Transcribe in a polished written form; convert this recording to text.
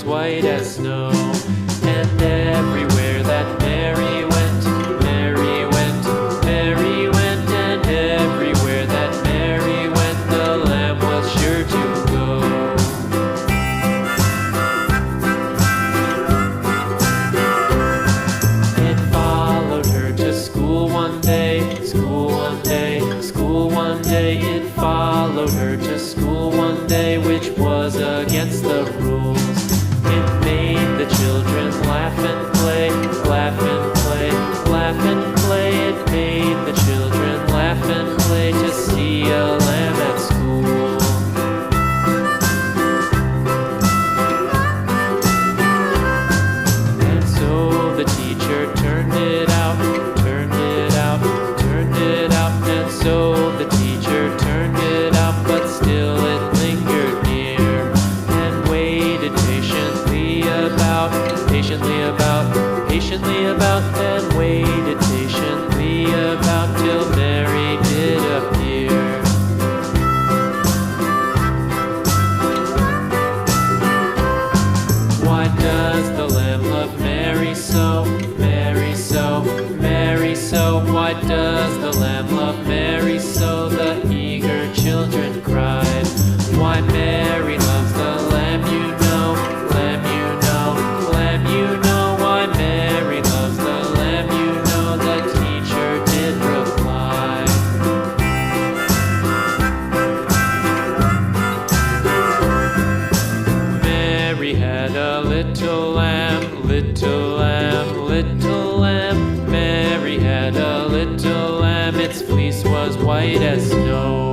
white as snow. And everywhere that Mary went, Mary went, Mary went, and everywhere that Mary went, the lamb was sure to go. It followed her to school one day, school one day, school one day. It followed her to school one day, which was against the rules. It made the children laugh and play, laugh and play, laugh and play. It made the children laugh and play to see a lamb at school. And so the teacher turned it out, turned it out, turned it out. And so the teacher turned it out, but still it lingered near and waited patiently about, patiently about, patiently about, and waited patiently about till Mary did appear. Why does the lamb love Mary so, Mary so, Mary so? Why does the lamb love Mary so? The eager children cried. Why Mary loves the lamb, you know, lamb, you know, lamb, you know. Why Mary loves the lamb, you know, the teacher did reply. Mary had a little lamb, little lamb, little lamb. Mary had a little lamb, its fleece was white as snow.